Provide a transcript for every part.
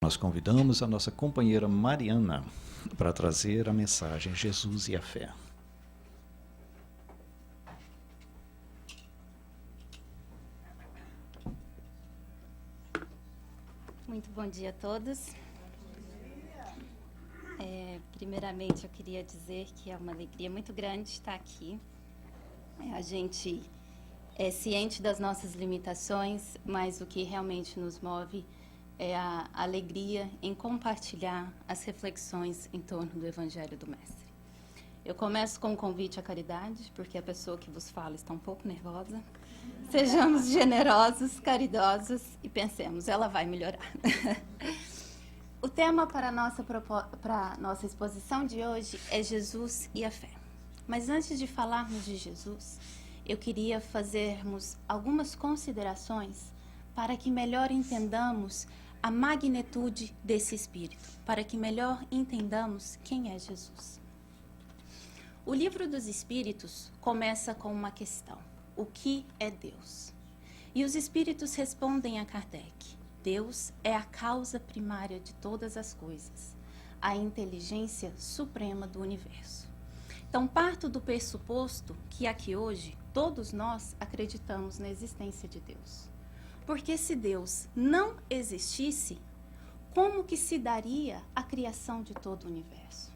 Nós convidamos a nossa companheira Mariana para trazer a mensagem Jesus e a Fé. Muito bom dia a todos. Primeiramente, eu queria dizer que é uma alegria muito grande estar aqui. A gente é ciente das nossas limitações, mas o que realmente nos move é a alegria em compartilhar as reflexões em torno do Evangelho do Mestre. Eu começo com um convite à caridade, porque a pessoa que vos fala está um pouco nervosa. Sejamos generosos, caridosos e pensemos, ela vai melhorar. O tema para a nossa exposição de hoje é Jesus e a Fé. Mas antes de falarmos de Jesus, eu queria fazermos algumas considerações para que melhor entendamos a magnitude desse Espírito, para que melhor entendamos quem é Jesus. O Livro dos Espíritos começa com uma questão: o que é Deus? E os Espíritos respondem a Kardec: Deus é a causa primária de todas as coisas, a inteligência suprema do universo. Então, parto do pressuposto que aqui hoje todos nós acreditamos na existência de Deus. Porque se Deus não existisse, como que se daria a criação de todo o universo?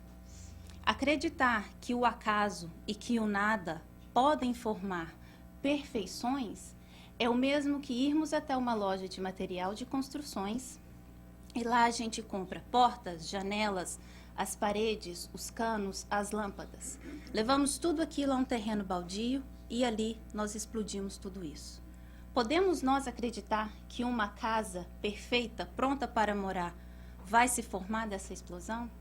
Acreditar que o acaso e que o nada podem formar perfeições é o mesmo que irmos até uma loja de material de construções e lá a gente compra portas, janelas, as paredes, os canos, as lâmpadas. Levamos tudo aquilo a um terreno baldio e ali nós explodimos tudo isso. Podemos nós acreditar que uma casa perfeita, pronta para morar, vai se formar dessa explosão?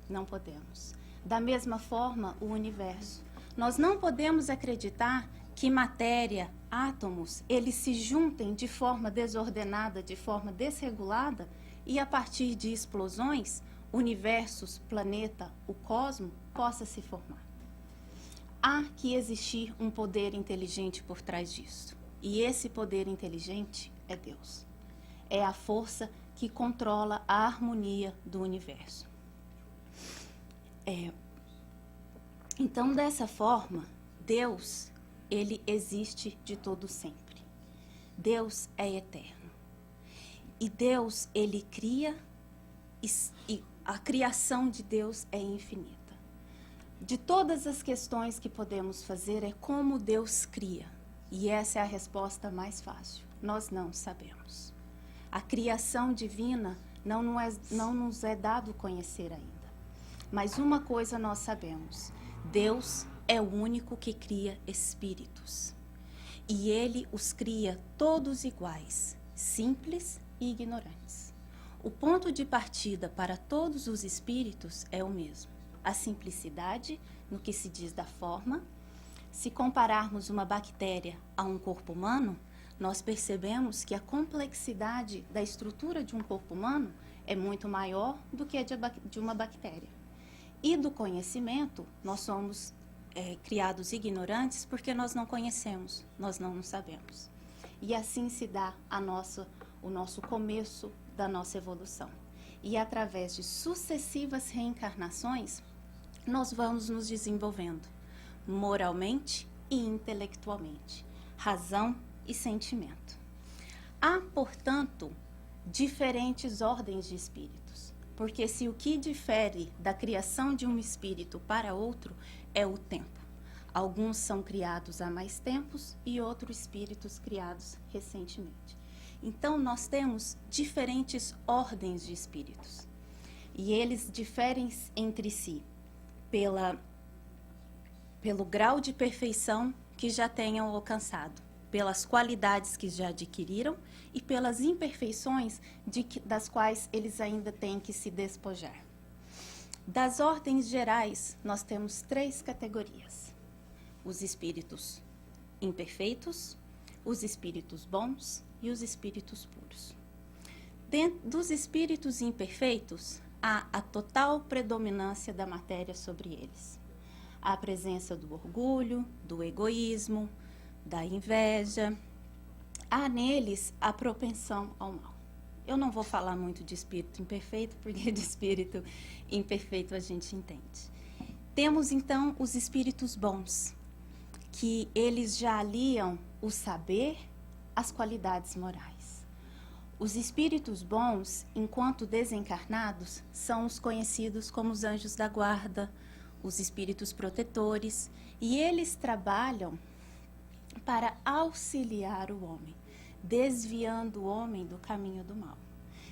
Não podemos. Da mesma forma, o universo. Nós não podemos acreditar que matéria, átomos, eles se juntem de forma desordenada, de forma desregulada, e a partir de explosões, universos, planeta, o cosmos, possa se formar. Há que existir um poder inteligente por trás disso. E esse poder inteligente é Deus. É a força que controla a harmonia do universo. Então, dessa forma, Deus, ele existe de todo sempre. Deus é eterno. E Deus, ele cria, e a criação de Deus é infinita. De todas as questões que podemos fazer, é como Deus cria. E essa é a resposta mais fácil. Nós não sabemos. A criação divina não nos é dado conhecer ainda. Mas uma coisa nós sabemos: Deus é o único que cria espíritos. E Ele os cria todos iguais, simples e ignorantes. O ponto de partida para todos os espíritos é o mesmo: a simplicidade no que se diz da forma. Se compararmos uma bactéria a um corpo humano, nós percebemos que a complexidade da estrutura de um corpo humano é muito maior do que a de uma bactéria. E do conhecimento, nós somos criados ignorantes porque nós não conhecemos, nós não sabemos. E assim se dá o nosso começo da nossa evolução. E através de sucessivas reencarnações, nós vamos nos desenvolvendo moralmente e intelectualmente, razão e sentimento. Há, portanto, diferentes ordens de espíritos, porque se o que difere da criação de um espírito para outro é o tempo. Alguns são criados há mais tempos e outros espíritos criados recentemente. Então, nós temos diferentes ordens de espíritos, e eles diferem entre si pelo grau de perfeição que já tenham alcançado, pelas qualidades que já adquiriram e pelas imperfeições das quais eles ainda têm que se despojar. Das ordens gerais, nós temos 3 categorias: os espíritos imperfeitos, os espíritos bons e os espíritos puros. Dentro dos espíritos imperfeitos, há a total predominância da matéria sobre eles. A presença do orgulho, do egoísmo, da inveja. Há neles a propensão ao mal. Eu não vou falar muito de espírito imperfeito, porque de espírito imperfeito a gente entende. Temos, então, os espíritos bons, que eles já aliam o saber às qualidades morais. Os espíritos bons, enquanto desencarnados, são os conhecidos como os anjos da guarda, os espíritos protetores, e eles trabalham para auxiliar o homem, desviando o homem do caminho do mal.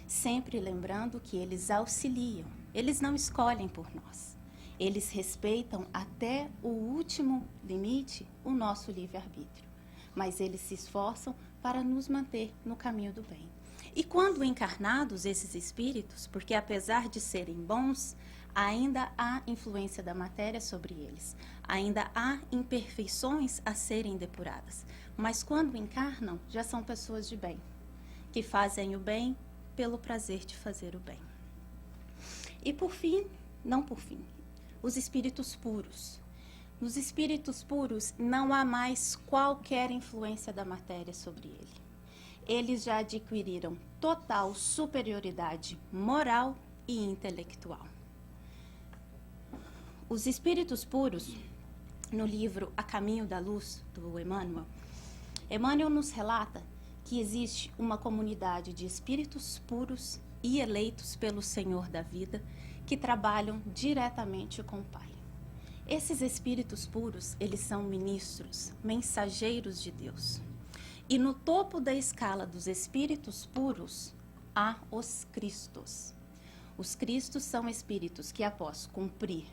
Sempre lembrando que eles auxiliam, eles não escolhem por nós. Eles respeitam até o último limite o nosso livre-arbítrio, mas eles se esforçam para nos manter no caminho do bem. E quando encarnados, esses espíritos, porque apesar de serem bons, ainda há influência da matéria sobre eles, ainda há imperfeições a serem depuradas, mas quando encarnam, já são pessoas de bem, que fazem o bem pelo prazer de fazer o bem. E por fim, os espíritos puros. Nos espíritos puros não há mais qualquer influência da matéria sobre ele. Eles já adquiriram total superioridade moral e intelectual. Os espíritos puros, no livro A Caminho da Luz, do Emmanuel nos relata que existe uma comunidade de espíritos puros e eleitos pelo Senhor da vida que trabalham diretamente com o Pai. Esses espíritos puros, eles são ministros, mensageiros de Deus. E no topo da escala dos espíritos puros, há os Cristos. Os Cristos são espíritos que, após cumprir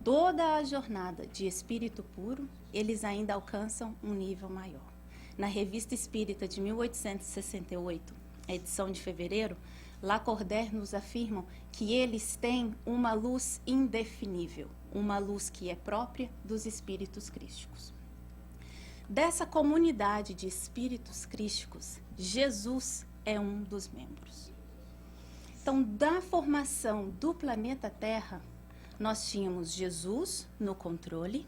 toda a jornada de espírito puro, eles ainda alcançam um nível maior. Na Revista Espírita de 1868, a edição de fevereiro, Lacordaire nos afirmam que eles têm uma luz indefinível, uma luz que é própria dos espíritos crísticos. Dessa comunidade de espíritos crísticos, Jesus é um dos membros. Então, da formação do planeta Terra, nós tínhamos Jesus no controle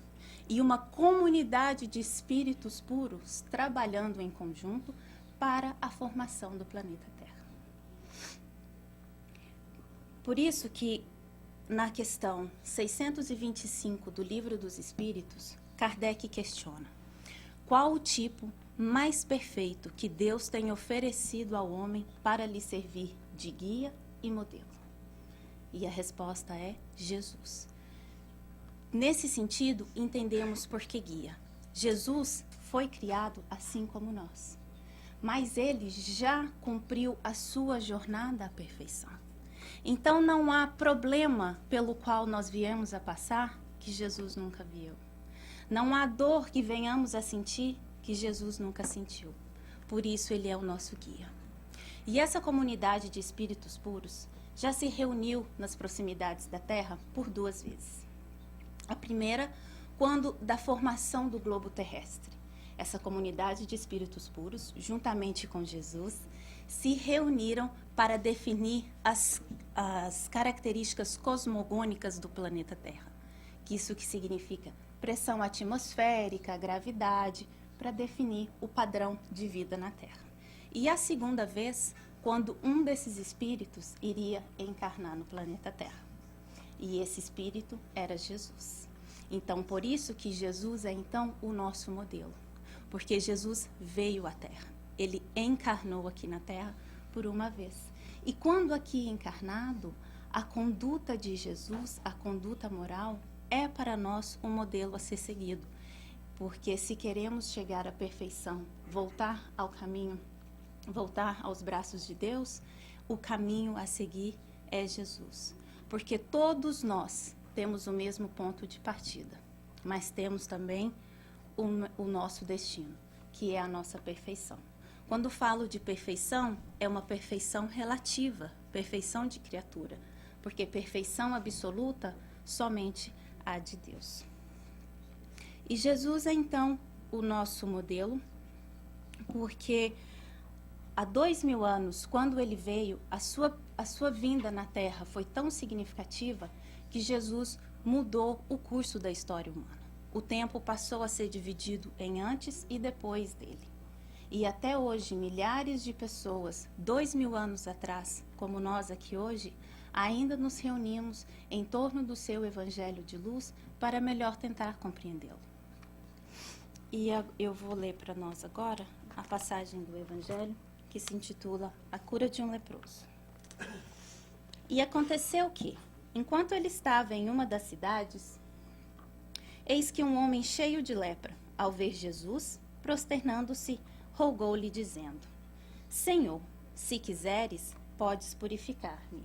e uma comunidade de espíritos puros trabalhando em conjunto para a formação do planeta Terra. Por isso que, na questão 625 do Livro dos Espíritos, Kardec questiona: qual o tipo mais perfeito que Deus tem oferecido ao homem para lhe servir de guia e modelo? E a resposta é Jesus. Nesse sentido, entendemos por que guia. Jesus foi criado assim como nós, mas ele já cumpriu a sua jornada à perfeição. Então não há problema pelo qual nós viemos a passar que Jesus nunca viu. Não há dor que venhamos a sentir que Jesus nunca sentiu. Por isso ele é o nosso guia. E essa comunidade de espíritos puros já se reuniu nas proximidades da Terra por 2 vezes. A primeira, quando da formação do globo terrestre. Essa comunidade de espíritos puros, juntamente com Jesus, se reuniram para definir as características cosmogônicas do planeta Terra. Isso que significa pressão atmosférica, gravidade, para definir o padrão de vida na Terra. E a segunda vez, quando um desses espíritos iria encarnar no planeta Terra. E esse espírito era Jesus. Então, por isso que Jesus é, então, o nosso modelo. Porque Jesus veio à Terra. Ele encarnou aqui na Terra por uma vez. E quando aqui encarnado, a conduta de Jesus, a conduta moral, é para nós um modelo a ser seguido. Porque se queremos chegar à perfeição, voltar ao caminho, voltar aos braços de Deus, o caminho a seguir é Jesus. Porque todos nós temos o mesmo ponto de partida, mas temos também o nosso destino, que é a nossa perfeição. Quando falo de perfeição, é uma perfeição relativa, perfeição de criatura, porque perfeição absoluta somente a de Deus. E Jesus é então o nosso modelo, porque há 2000 anos, quando ele veio, a sua vinda na Terra foi tão significativa que Jesus mudou o curso da história humana. O tempo passou a ser dividido em antes e depois dele. E até hoje, milhares de pessoas, 2000 anos atrás, como nós aqui hoje, ainda nos reunimos em torno do seu evangelho de luz para melhor tentar compreendê-lo. E eu vou ler para nós agora a passagem do evangelho que se intitula A Cura de um Leproso. E aconteceu que, enquanto ele estava em uma das cidades, eis que um homem cheio de lepra, ao ver Jesus, prosternando-se, rogou-lhe, dizendo: Senhor, se quiseres, podes purificar-me.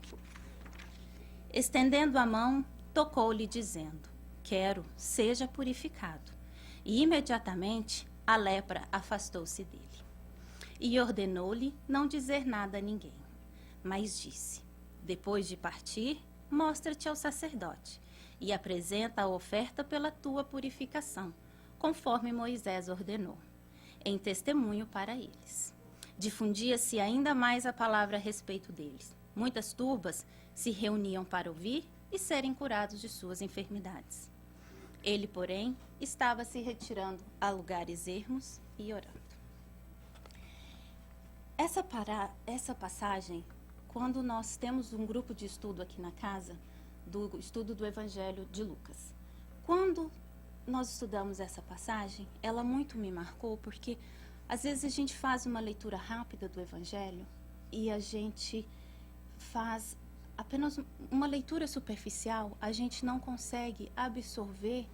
Estendendo a mão, tocou-lhe, dizendo: Quero, seja purificado. E imediatamente a lepra afastou-se dele. E ordenou-lhe não dizer nada a ninguém. Mas disse: Depois de partir, mostra-te ao sacerdote e apresenta a oferta pela tua purificação, conforme Moisés ordenou, em testemunho para eles. Difundia-se ainda mais a palavra a respeito deles. Muitas turbas se reuniam para ouvir e serem curados de suas enfermidades. Ele, porém, estava se retirando a lugares ermos e orando. Essa passagem, quando nós temos um grupo de estudo aqui na casa, do estudo do Evangelho de Lucas. Quando nós estudamos essa passagem, ela muito me marcou, porque às vezes a gente faz uma leitura rápida do Evangelho e a gente faz apenas uma leitura superficial, a gente não consegue absorver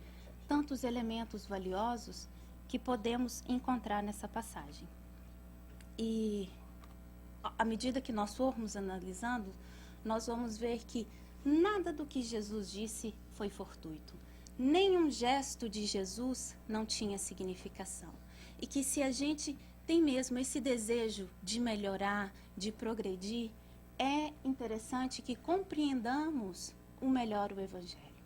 tantos elementos valiosos que podemos encontrar nessa passagem. E à medida que nós formos analisando, nós vamos ver que nada do que Jesus disse foi fortuito. Nenhum gesto de Jesus não tinha significação. E que se a gente tem mesmo esse desejo de melhorar, de progredir, é interessante que compreendamos melhor o Evangelho.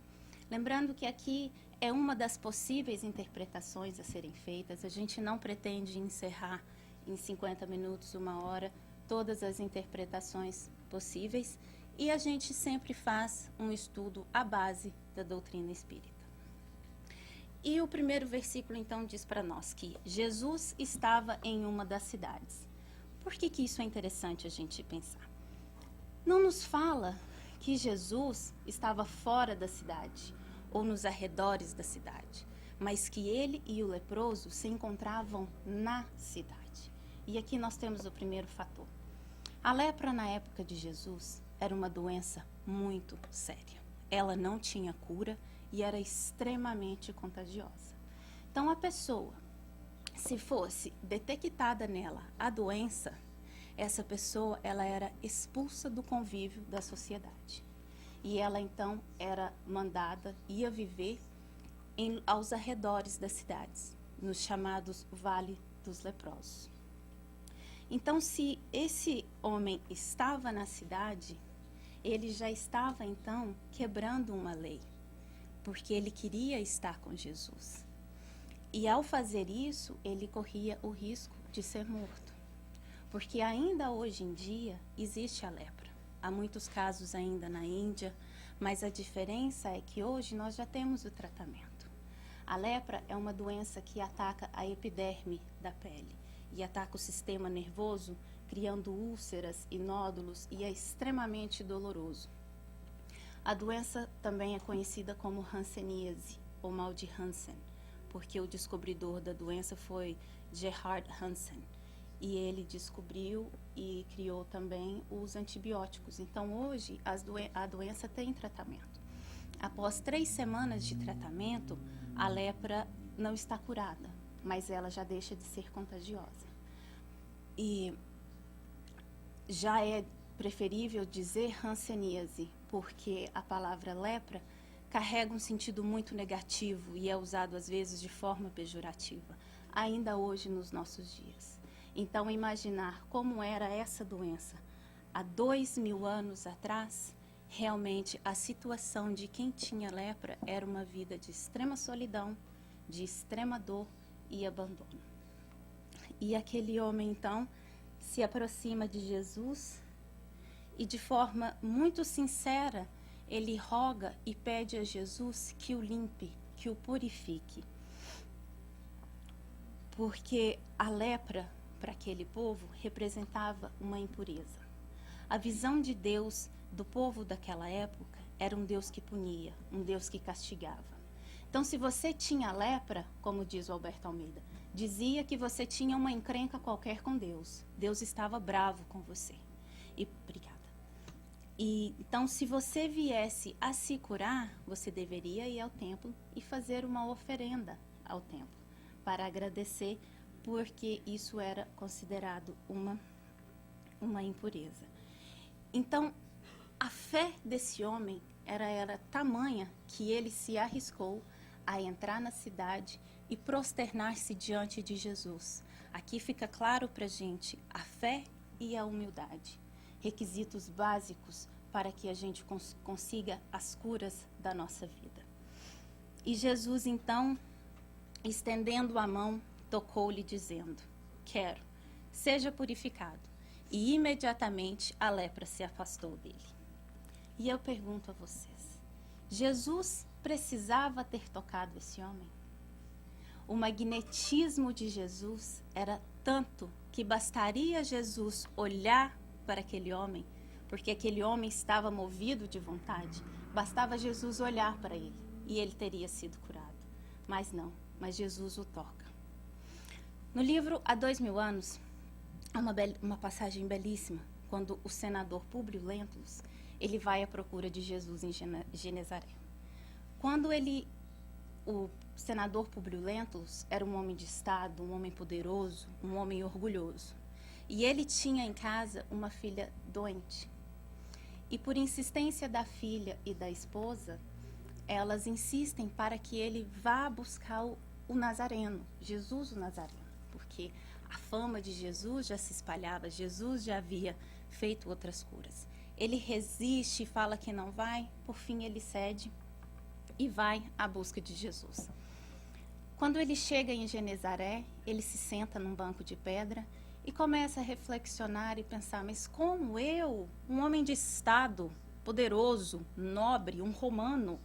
Lembrando que aqui é uma das possíveis interpretações a serem feitas. A gente não pretende encerrar em 50 minutos, 1 hora, todas as interpretações possíveis. E a gente sempre faz um estudo à base da doutrina espírita. E o primeiro versículo, então, diz para nós que Jesus estava em uma das cidades. Por que isso é interessante a gente pensar? Não nos fala que Jesus estava fora da cidade ou nos arredores da cidade, mas que ele e o leproso se encontravam na cidade. E aqui nós temos o primeiro fator. A lepra na época de Jesus era uma doença muito séria. Ela não tinha cura e era extremamente contagiosa. Então, a pessoa, se fosse detectada nela a doença, essa pessoa ela era expulsa do convívio da sociedade. E ela, então, era mandada, ia viver aos arredores das cidades, nos chamados Vale dos Leprosos. Então, se esse homem estava na cidade, ele já estava, então, quebrando uma lei, porque ele queria estar com Jesus. E, ao fazer isso, ele corria o risco de ser morto, porque ainda hoje em dia existe a lepra. Há muitos casos ainda na Índia, mas a diferença é que hoje nós já temos o tratamento. A lepra é uma doença que ataca a epiderme da pele e ataca o sistema nervoso, criando úlceras e nódulos, e é extremamente doloroso. A doença também é conhecida como hanseníase, ou mal de Hansen, porque o descobridor da doença foi Gerhard Hansen, e ele descobriu e criou também os antibióticos. Então, hoje, a doença tem tratamento. Após 3 semanas de tratamento, a lepra não está curada, mas ela já deixa de ser contagiosa. E já é preferível dizer hanseníase, porque a palavra lepra carrega um sentido muito negativo e é usado às vezes de forma pejorativa, ainda hoje nos nossos dias. Então, imaginar como era essa doença há 2000 anos atrás, realmente a situação de quem tinha lepra era uma vida de extrema solidão, de extrema dor e abandono. E aquele homem, então, se aproxima de Jesus e, de forma muito sincera, ele roga e pede a Jesus que o limpe, que o purifique. Porque a lepra, para aquele povo representava uma impureza. A visão de Deus do povo daquela época era um Deus que punia, um Deus que castigava. Então, se você tinha lepra, como diz o Alberto Almeida, dizia que você tinha uma encrenca qualquer com Deus. Deus estava bravo com você. Obrigada. Então, se você viesse a se curar, você deveria ir ao templo e fazer uma oferenda ao templo para agradecer, porque isso era considerado uma impureza. Então, a fé desse homem era tamanha que ele se arriscou a entrar na cidade e prosternar-se diante de Jesus. Aqui fica claro para a gente a fé e a humildade, requisitos básicos para que a gente consiga as curas da nossa vida. E Jesus, então, estendendo a mão, tocou-lhe dizendo: quero, seja purificado. E imediatamente a lepra se afastou dele. E eu pergunto a vocês, Jesus precisava ter tocado esse homem? O magnetismo de Jesus era tanto que bastaria Jesus olhar para aquele homem, porque aquele homem estava movido de vontade, bastava Jesus olhar para ele e ele teria sido curado. Mas não, mas Jesus o toca. No livro Há 2000 anos, há uma passagem belíssima, quando o senador Públio Lentulus, ele vai à procura de Jesus em Genezaré. Quando o senador Públio Lentulus era um homem de Estado, um homem poderoso, um homem orgulhoso. E ele tinha em casa uma filha doente. E por insistência da filha e da esposa, elas insistem para que ele vá buscar o Nazareno, Jesus o Nazareno, porque a fama de Jesus já se espalhava, Jesus já havia feito outras curas. Ele resiste e fala que não vai, por fim ele cede e vai à busca de Jesus. Quando ele chega em Genezaré, ele se senta num banco de pedra e começa a reflexionar e pensar, mas como eu, um homem de Estado, poderoso, nobre, um romano,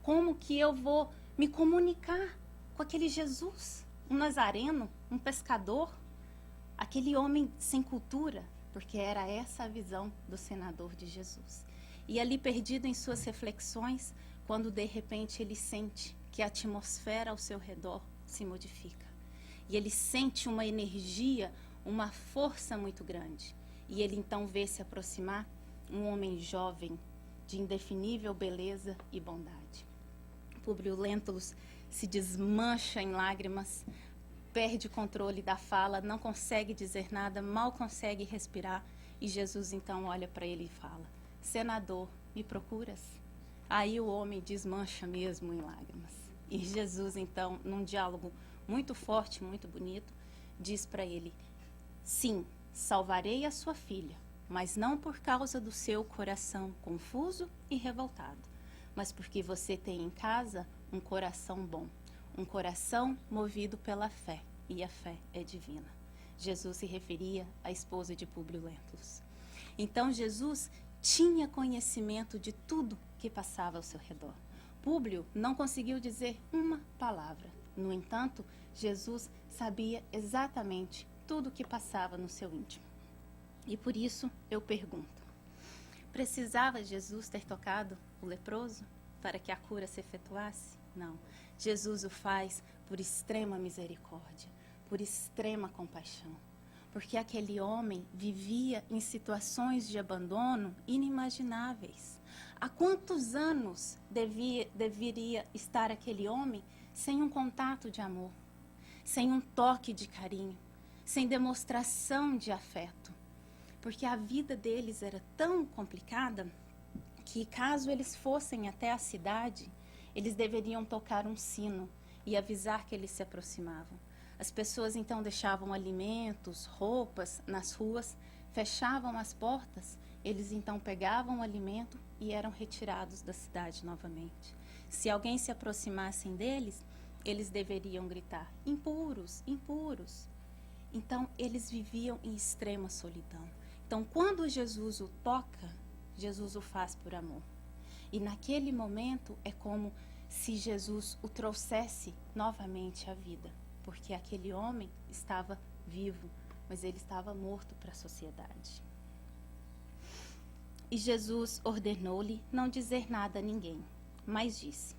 como que eu vou me comunicar com aquele Jesus, um nazareno, um pescador, aquele homem sem cultura, porque era essa a visão do senador de Jesus. E ali perdido em suas reflexões, quando de repente ele sente que a atmosfera ao seu redor se modifica. E ele sente uma energia, uma força muito grande. E ele então vê se aproximar um homem jovem, de indefinível beleza e bondade. Públio Lentulus se desmancha em lágrimas, perde o controle da fala, não consegue dizer nada, mal consegue respirar. E Jesus então olha para ele e fala: senador, me procuras? Aí o homem desmancha mesmo em lágrimas. E Jesus então, num diálogo muito forte, muito bonito, diz para ele: sim, salvarei a sua filha, mas não por causa do seu coração confuso e revoltado, mas porque você tem em casa um coração bom, um coração movido pela fé, e a fé é divina. Jesus se referia à esposa de Públio Lentulus. Então Jesus tinha conhecimento de tudo que passava ao seu redor. Públio não conseguiu dizer uma palavra. No entanto, Jesus sabia exatamente tudo o que passava no seu íntimo. E por isso eu pergunto: precisava Jesus ter tocado o leproso para que a cura se efetuasse? Não. Jesus o faz por extrema misericórdia, por extrema compaixão. Porque aquele homem vivia em situações de abandono inimagináveis. Há quantos anos deveria estar aquele homem sem um contato de amor, sem um toque de carinho, sem demonstração de afeto? Porque a vida deles era tão complicada que, caso eles fossem até a cidade, eles deveriam tocar um sino e avisar que eles se aproximavam. As pessoas então deixavam alimentos, roupas nas ruas, fechavam as portas, eles então pegavam o alimento e eram retirados da cidade novamente. Se alguém se aproximasse deles, eles deveriam gritar: impuros, impuros. Então eles viviam em extrema solidão. Então quando Jesus o toca, Jesus o faz por amor. E naquele momento é como se Jesus o trouxesse novamente à vida, porque aquele homem estava vivo, mas ele estava morto para a sociedade. E Jesus ordenou-lhe não dizer nada a ninguém, mas disse: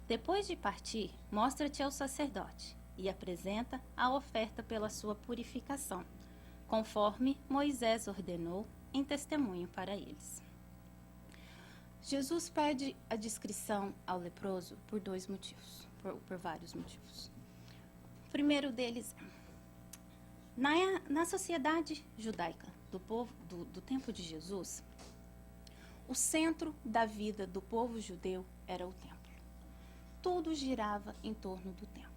depois de partir, mostra-te ao sacerdote e apresenta a oferta pela sua purificação, conforme Moisés ordenou em testemunho para eles. Jesus pede a discrição ao leproso por dois motivos, por vários motivos. O primeiro deles, na sociedade judaica do povo do tempo de Jesus, o centro da vida do povo judeu era o templo. Tudo girava em torno do templo.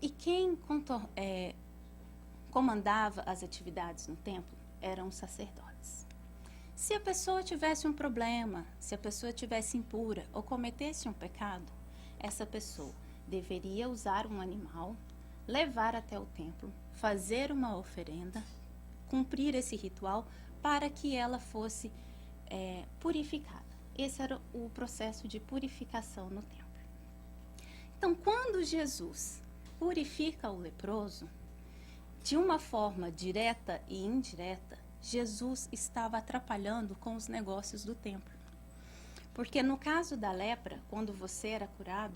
E quem comandava as atividades no templo eram os sacerdotes. Se a pessoa tivesse um problema, se a pessoa tivesse impura ou cometesse um pecado, essa pessoa deveria usar um animal, levar até o templo, fazer uma oferenda, cumprir esse ritual para que ela fosse purificada. Esse era o processo de purificação no templo. Então, quando Jesus purifica o leproso, de uma forma direta e indireta, Jesus estava atrapalhando com os negócios do templo. Porque no caso da lepra, quando você era curado,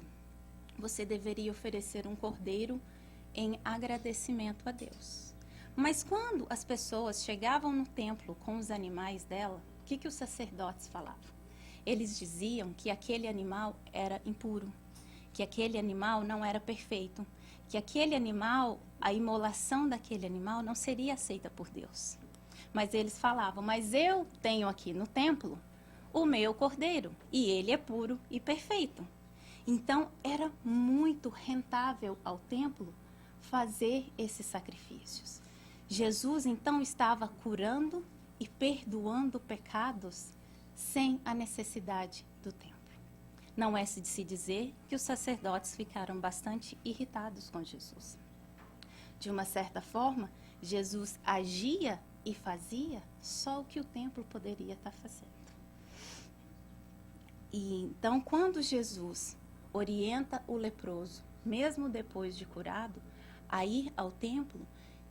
você deveria oferecer um cordeiro em agradecimento a Deus. Mas quando as pessoas chegavam no templo com os animais dela, o que os sacerdotes falavam? Eles diziam que aquele animal era impuro, que aquele animal não era perfeito, que aquele animal, a imolação daquele animal não seria aceita por Deus. Mas eles falavam: mas eu tenho aqui no templo o meu cordeiro, e ele é puro e perfeito. Então, era muito rentável ao templo fazer esses sacrifícios. Jesus, então, estava curando e perdoando pecados sem a necessidade do templo. Não é de se dizer que os sacerdotes ficaram bastante irritados com Jesus. De uma certa forma, Jesus agia e fazia só o que o templo poderia estar fazendo. E então, quando Jesus orienta o leproso, mesmo depois de curado, a ir ao templo,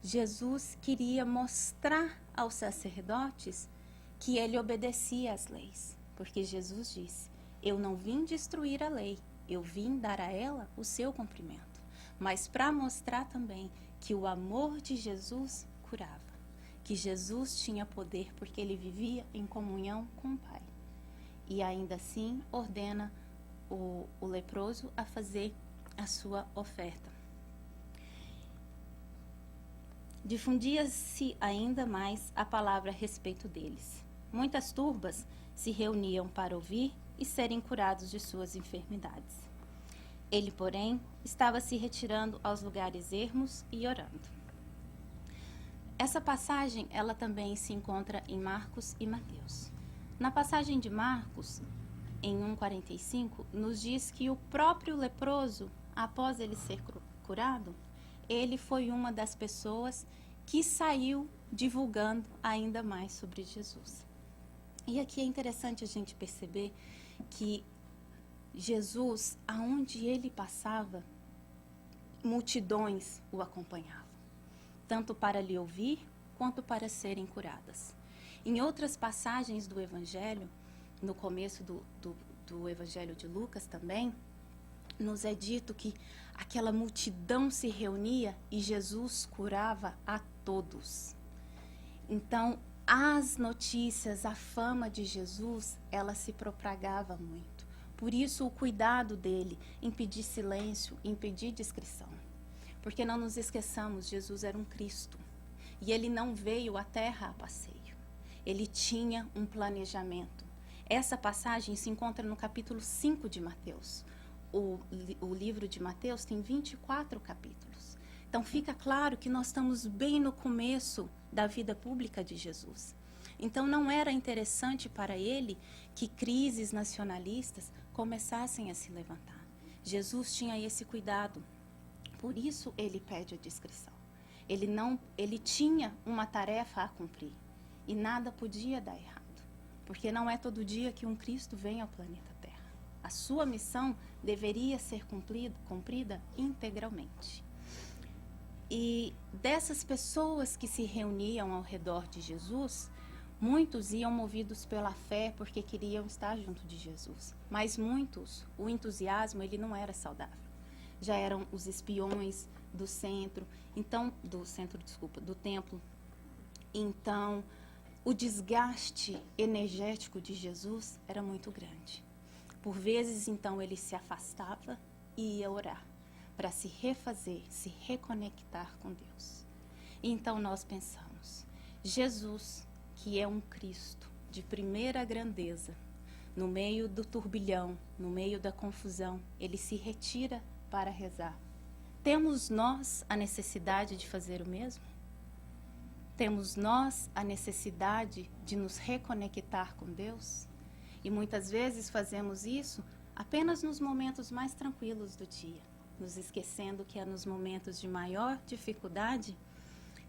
Jesus queria mostrar aos sacerdotes que ele obedecia às leis. Porque Jesus disse: eu não vim destruir a lei, eu vim dar a ela o seu cumprimento. Mas para mostrar também que o amor de Jesus curava, que Jesus tinha poder porque ele vivia em comunhão com o Pai. E ainda assim ordena o leproso a fazer a sua oferta. Difundia-se ainda mais a palavra a respeito deles. Muitas turbas se reuniam para ouvir e serem curados de suas enfermidades. Ele, porém, estava se retirando aos lugares ermos e orando. Essa passagem, ela também se encontra em Marcos e Mateus. Na passagem de Marcos, em 1,45, nos diz que o próprio leproso, após ele ser curado, ele foi uma das pessoas que saiu divulgando ainda mais sobre Jesus. E aqui é interessante a gente perceber que Jesus, aonde ele passava, multidões o acompanhavam, tanto para lhe ouvir quanto para serem curadas. Em outras passagens do Evangelho, no começo do Evangelho de Lucas também, nos é dito que aquela multidão se reunia e Jesus curava a todos. Então, as notícias, a fama de Jesus, ela se propagava muito. Por isso, o cuidado dele em pedir silêncio, em pedir discrição. Porque não nos esqueçamos, Jesus era um Cristo. E ele não veio à terra a passeio. Ele tinha um planejamento. Essa passagem se encontra no capítulo 5 de Mateus. O livro de Mateus tem 24 capítulos. Então, fica claro que nós estamos bem no começo da vida pública de Jesus. Então, não era interessante para ele que crises nacionalistas começassem a se levantar. Jesus tinha esse cuidado. Por isso, ele pede a discrição. Ele tinha uma tarefa a cumprir. E nada podia dar errado. Porque não é todo dia que um Cristo vem ao planeta Terra. A sua missão deveria ser cumprida integralmente. E dessas pessoas que se reuniam ao redor de Jesus, muitos iam movidos pela fé porque queriam estar junto de Jesus. Mas muitos, o entusiasmo, ele não era saudável. Já eram os espiões do templo. Então, o desgaste energético de Jesus era muito grande. Por vezes, então, ele se afastava e ia orar para se refazer, se reconectar com Deus. E então nós pensamos, Jesus, que é um Cristo de primeira grandeza, no meio do turbilhão, no meio da confusão, ele se retira para rezar. Temos nós a necessidade de fazer o mesmo? Temos nós a necessidade de nos reconectar com Deus? E muitas vezes fazemos isso apenas nos momentos mais tranquilos do dia, nos esquecendo que é nos momentos de maior dificuldade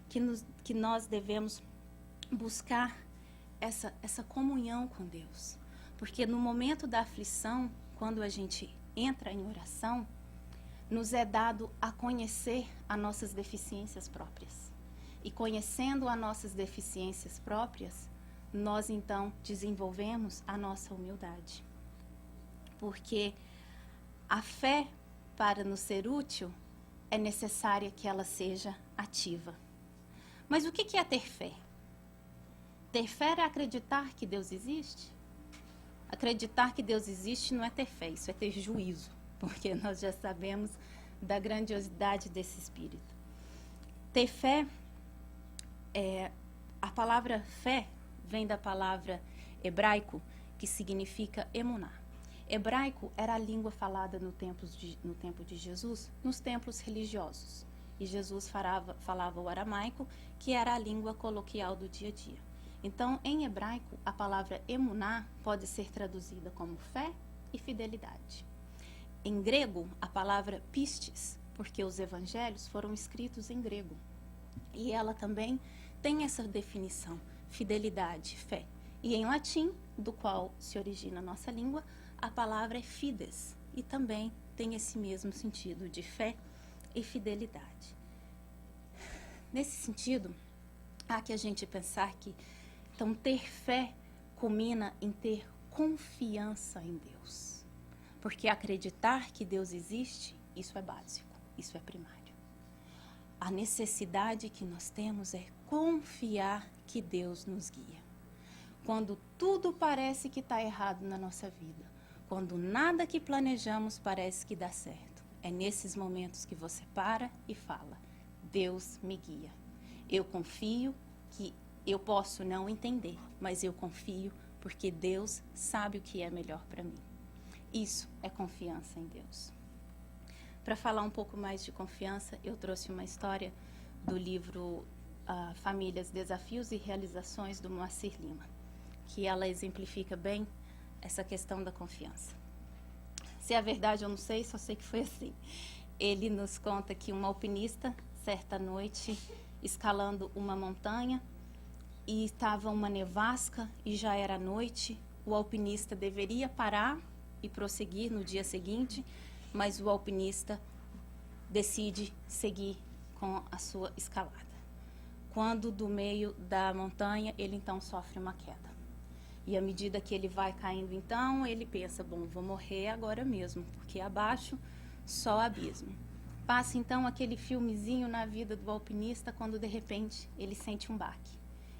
que nós devemos buscar essa comunhão com Deus. Porque no momento da aflição, quando a gente entra em oração, nos é dado a conhecer as nossas deficiências próprias. E conhecendo as nossas deficiências próprias, nós então desenvolvemos a nossa humildade. Porque a fé, para nos ser útil, é necessária que ela seja ativa. Mas o que é ter fé? Ter fé é acreditar que Deus existe? Acreditar que Deus existe não é ter fé, isso é ter juízo, porque nós já sabemos da grandiosidade desse Espírito. Ter fé, a palavra fé vem da palavra hebraico, que significa emuná. Hebraico era a língua falada no tempo de Jesus, nos templos religiosos. E Jesus falava o aramaico, que era a língua coloquial do dia a dia. Então, em hebraico, a palavra emuná pode ser traduzida como fé e fidelidade. Em grego, a palavra pistis, porque os evangelhos foram escritos em grego. E ela também tem essa definição, fidelidade, fé. E em latim, do qual se origina a nossa língua, a palavra é fides, e também tem esse mesmo sentido de fé e fidelidade. Nesse sentido, há que a gente pensar que, então, ter fé culmina em ter confiança em Deus. Porque acreditar que Deus existe, isso é básico, isso é primário. A necessidade que nós temos é confiar que Deus nos guia. Quando tudo parece que está errado na nossa vida, quando nada que planejamos parece que dá certo, é nesses momentos que você para e fala, Deus me guia. Eu confio que eu posso não entender, mas eu confio porque Deus sabe o que é melhor para mim. Isso é confiança em Deus. Para falar um pouco mais de confiança, eu trouxe uma história do livro Famílias, Desafios e Realizações, do Moacir Lima, que ela exemplifica bem essa questão da confiança. Se é verdade, eu não sei, só sei que foi assim. Ele nos conta que um alpinista, certa noite, escalando uma montanha, e estava uma nevasca e já era noite, o alpinista deveria parar e prosseguir no dia seguinte, mas o alpinista decide seguir com a sua escalada. Quando do meio da montanha, ele então sofre uma queda. E à medida que ele vai caindo, então, ele pensa, bom, vou morrer agora mesmo, porque abaixo só abismo. Passa então aquele filmezinho na vida do alpinista, quando de repente ele sente um baque.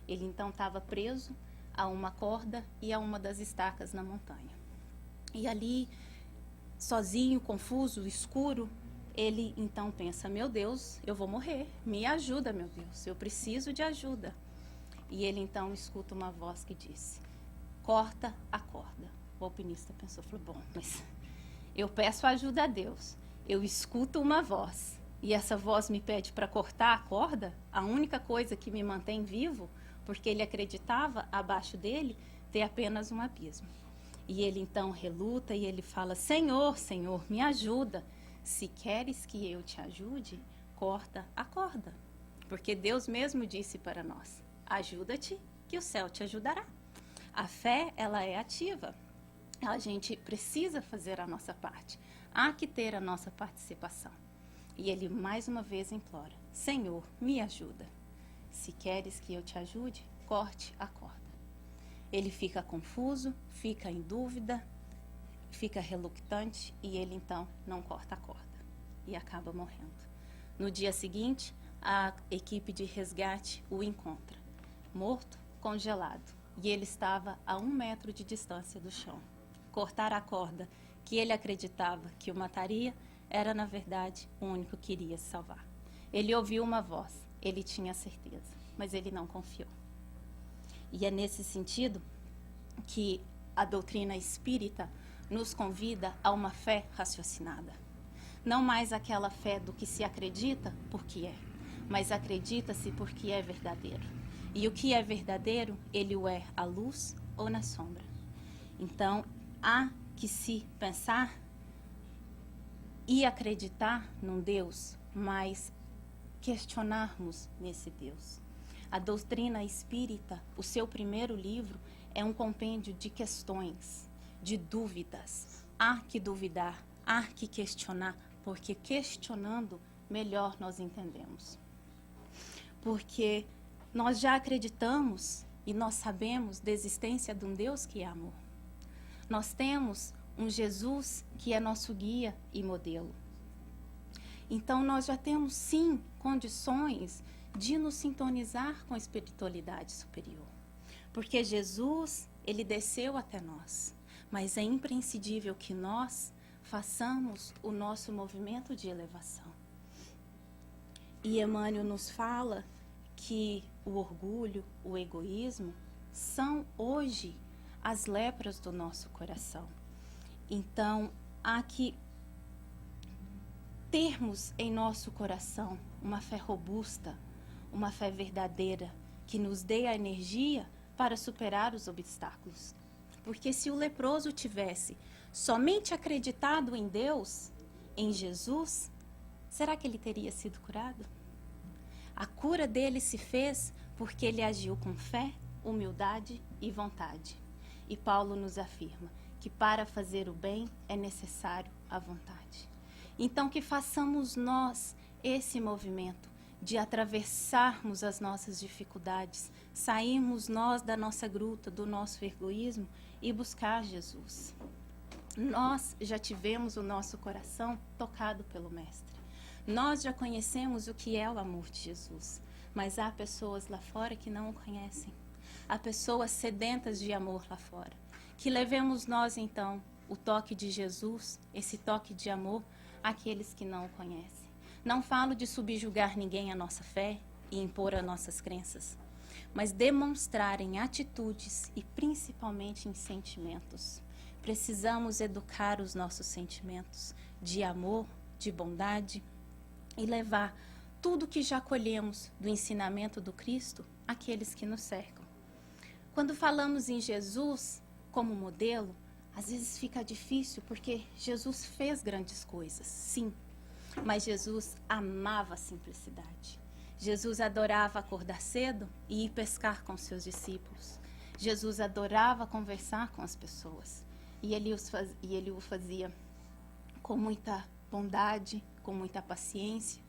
Ele então estava preso a uma corda e a uma das estacas na montanha. E ali, sozinho, confuso, escuro, ele então pensa, meu Deus, eu vou morrer, me ajuda, meu Deus, eu preciso de ajuda. E ele então escuta uma voz que disse, corta a corda. O alpinista pensou, falou, bom, mas eu peço ajuda a Deus, eu escuto uma voz, e essa voz me pede para cortar a corda, a única coisa que me mantém vivo, porque ele acreditava, abaixo dele, ter apenas um abismo. E ele então reluta e ele fala, Senhor, Senhor, me ajuda. Se queres que eu te ajude, corta a corda. Porque Deus mesmo disse para nós, ajuda-te que o céu te ajudará. A fé, ela é ativa. A gente precisa fazer a nossa parte. Há que ter a nossa participação. E ele mais uma vez implora: Senhor, me ajuda. Se queres que eu te ajude, corte a corda. Ele fica confuso, fica em dúvida, fica relutante e ele então não corta a corda e acaba morrendo. No dia seguinte, a equipe de resgate o encontra, morto, congelado, e ele estava a 1 metro de distância do chão. Cortar a corda que ele acreditava que o mataria era, na verdade, o único que iria se salvar. Ele ouviu uma voz, ele tinha certeza, mas ele não confiou. E é nesse sentido que a doutrina espírita nos convida a uma fé raciocinada. Não mais aquela fé do que se acredita porque é, mas acredita-se porque é verdadeiro. E o que é verdadeiro, ele o é à luz ou na sombra. Então, há que se pensar e acreditar num Deus, mas questionarmos nesse Deus. A doutrina espírita, o seu primeiro livro, é um compêndio de questões, de dúvidas. Há que duvidar, há que questionar, porque questionando, melhor nós entendemos. Porque nós já acreditamos e nós sabemos da existência de um Deus que é amor. Nós temos um Jesus que é nosso guia e modelo. Então, nós já temos, sim, condições de nos sintonizar com a espiritualidade superior. Porque Jesus, ele desceu até nós, mas é imprescindível que nós façamos o nosso movimento de elevação. E Emmanuel nos fala que o orgulho, o egoísmo, são hoje as lepras do nosso coração. Então, há que termos em nosso coração uma fé robusta, uma fé verdadeira, que nos dê a energia para superar os obstáculos. Porque se o leproso tivesse somente acreditado em Deus, em Jesus, será que ele teria sido curado? A cura dele se fez porque ele agiu com fé, humildade e vontade. E Paulo nos afirma que para fazer o bem é necessário a vontade. Então que façamos nós esse movimento de atravessarmos as nossas dificuldades, sairmos nós da nossa gruta, do nosso egoísmo e buscar Jesus. Nós já tivemos o nosso coração tocado pelo Mestre. Nós já conhecemos o que é o amor de Jesus, mas há pessoas lá fora que não o conhecem. Há pessoas sedentas de amor lá fora. Que levemos nós, então, o toque de Jesus, esse toque de amor, àqueles que não o conhecem. Não falo de subjugar ninguém a nossa fé e impor as nossas crenças, mas demonstrar em atitudes e principalmente em sentimentos. Precisamos educar os nossos sentimentos de amor, de bondade e levar tudo que já colhemos do ensinamento do Cristo àqueles que nos cercam. Quando falamos em Jesus como modelo, às vezes fica difícil porque Jesus fez grandes coisas, sim, mas Jesus amava a simplicidade. Jesus adorava acordar cedo e ir pescar com seus discípulos. Jesus adorava conversar com as pessoas e ele o fazia com muita bondade, com muita paciência.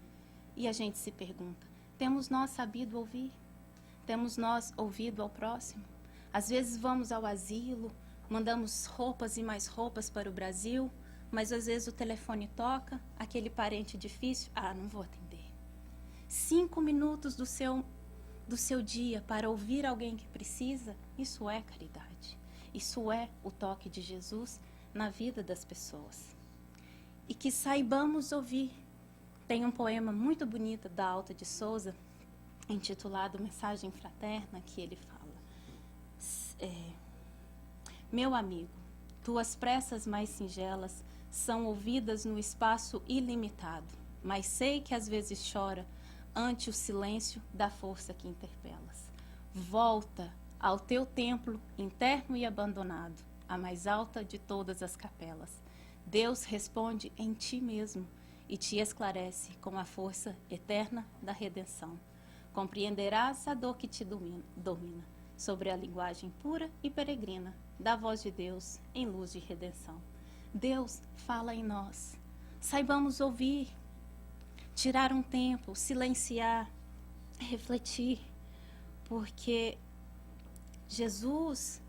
E a gente se pergunta, temos nós sabido ouvir? Temos nós ouvido ao próximo? Às vezes vamos ao asilo, mandamos roupas e mais roupas para o Brasil, mas às vezes o telefone toca, aquele parente difícil, não vou atender. 5 minutos do seu dia para ouvir alguém que precisa, isso é caridade. Isso é o toque de Jesus na vida das pessoas. E que saibamos ouvir. Tem um poema muito bonito da Alta de Souza, intitulado Mensagem Fraterna, que ele fala: meu amigo, tuas preces mais singelas são ouvidas no espaço ilimitado, mas sei que às vezes chora ante o silêncio da força que interpelas. Volta ao teu templo interno e abandonado, a mais alta de todas as capelas. Deus responde em ti mesmo e te esclarece com a força eterna da redenção. Compreenderás a dor que te domina, sobre a linguagem pura e peregrina da voz de Deus em luz de redenção. Deus fala em nós. Saibamos ouvir. tirar um tempo, silenciar, refletir, porque Jesus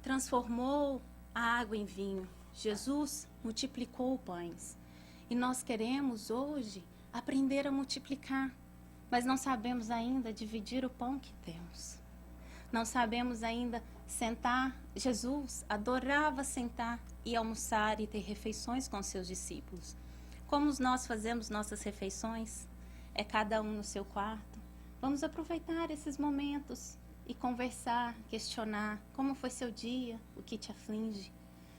transformou a água em vinho, Jesus multiplicou pães. E nós queremos hoje aprender a multiplicar, mas não sabemos ainda dividir o pão que temos. Não sabemos ainda sentar. Jesus adorava sentar e almoçar e ter refeições com seus discípulos. Como nós fazemos nossas refeições? É cada um no seu quarto. Vamos aproveitar esses momentos e conversar, questionar como foi seu dia, o que te aflige.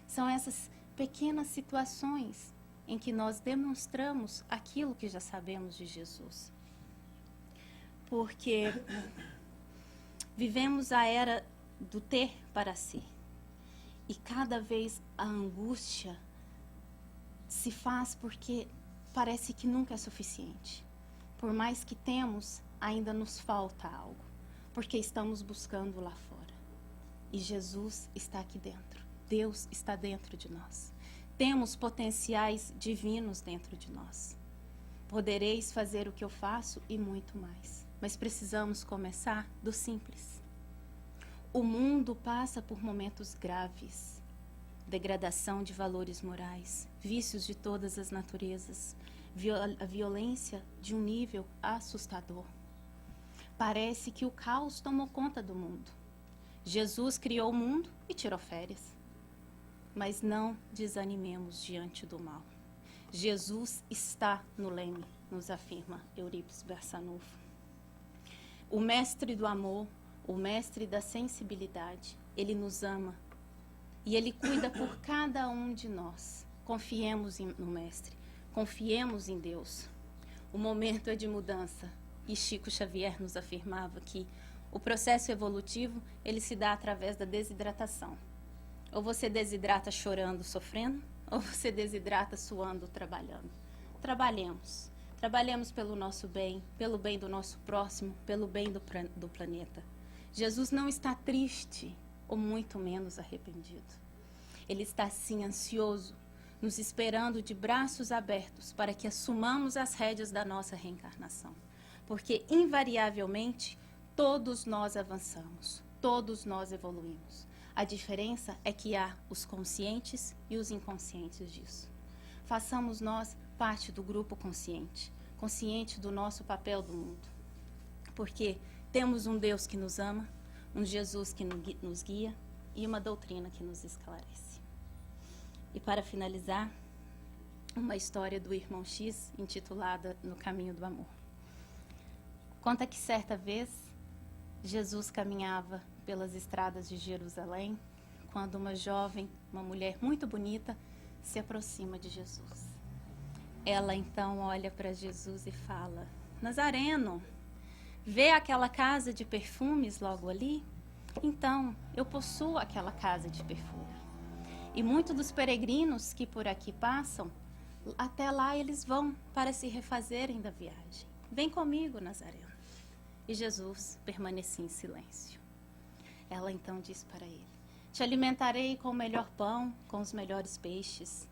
São essas pequenas situações em que nós demonstramos aquilo que já sabemos de Jesus. Porque vivemos a era do ter para si. E cada vez a angústia se faz porque parece que nunca é suficiente. Por mais que temos, ainda nos falta algo. Porque estamos buscando lá fora. E Jesus está aqui dentro. Deus está dentro de nós. Temos potenciais divinos dentro de nós. Podereis fazer o que eu faço e muito mais. Mas precisamos começar do simples. O mundo passa por momentos graves. Degradação de valores morais, vícios de todas as naturezas, a violência de um nível assustador. Parece que o caos tomou conta do mundo. Jesus criou o mundo e tirou férias. Mas não desanimemos diante do mal. Jesus está no leme, nos afirma Eurípides Barçanufo. O mestre do amor, o mestre da sensibilidade, ele nos ama. E ele cuida por cada um de nós. Confiemos no mestre, confiemos em Deus. O momento é de mudança. E Chico Xavier nos afirmava que o processo evolutivo, ele se dá através da desidratação. Ou você desidrata chorando, sofrendo, ou você desidrata suando, trabalhando. Trabalhemos. Trabalhemos pelo nosso bem, pelo bem do nosso próximo, pelo bem do planeta. Jesus não está triste, ou muito menos arrependido. Ele está, sim, ansioso, nos esperando de braços abertos para que assumamos as rédeas da nossa reencarnação. Porque, invariavelmente, todos nós avançamos, todos nós evoluímos. A diferença é que há os conscientes e os inconscientes disso. Façamos nós parte do grupo consciente, consciente do nosso papel do mundo. Porque temos um Deus que nos ama, um Jesus que nos guia e uma doutrina que nos esclarece. E para finalizar, uma história do irmão X, intitulada No Caminho do Amor. Conta que certa vez, Jesus caminhava pelas estradas de Jerusalém, quando uma jovem, uma mulher muito bonita, se aproxima de Jesus. Ela então olha para Jesus e fala: Nazareno, vê aquela casa de perfumes logo ali? Então, eu possuo aquela casa de perfume. E muitos dos peregrinos que por aqui passam, até lá eles vão para se refazerem da viagem. Vem comigo, Nazareno. E Jesus permanecia em silêncio. Ela então diz para ele: Te alimentarei com o melhor pão, com os melhores peixes.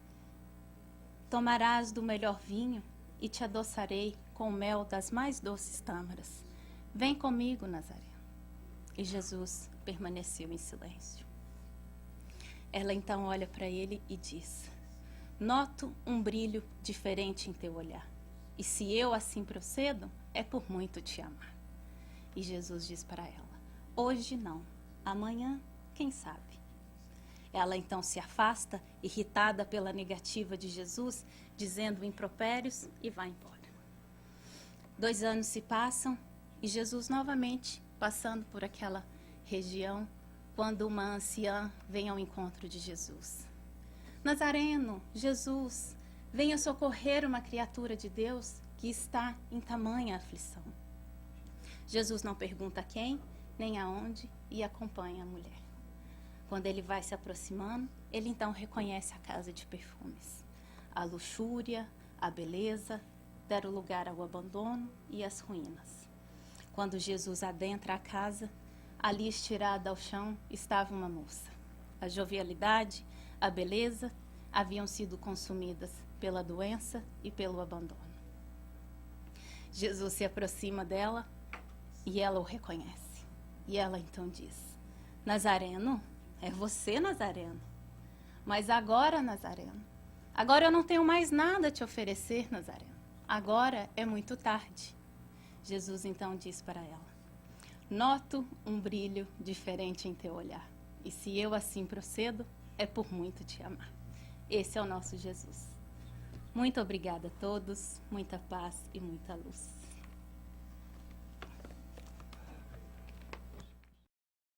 Tomarás do melhor vinho e te adoçarei com o mel das mais doces tâmaras. Vem comigo, Nazareno. E Jesus permaneceu em silêncio. Ela então olha para ele e diz: Noto um brilho diferente em teu olhar. E se eu assim procedo, é por muito te amar. E Jesus diz para ela: Hoje não, amanhã, quem sabe? Ela então se afasta, irritada pela negativa de Jesus, dizendo impropérios, e vai embora. 2 anos se passam e Jesus novamente passando por aquela região, quando uma anciã vem ao encontro de Jesus. Nazareno, Jesus, venha socorrer uma criatura de Deus que está em tamanha aflição. Jesus não pergunta a quem, nem aonde, e acompanha a mulher. Quando ele vai se aproximando, ele então reconhece a casa de perfumes. A luxúria, a beleza, deram lugar ao abandono e às ruínas. Quando Jesus adentra a casa, ali estirada ao chão estava uma moça. A jovialidade, a beleza haviam sido consumidas pela doença e pelo abandono. Jesus se aproxima dela e ela o reconhece. E ela então diz: Nazareno, é você, Nazareno. Mas agora, Nazareno, agora eu não tenho mais nada a te oferecer, Nazareno. Agora é muito tarde. Jesus então diz para ela: noto um brilho diferente em teu olhar. E se eu assim procedo, é por muito te amar. Esse é o nosso Jesus. Muito obrigada a todos, muita paz e muita luz.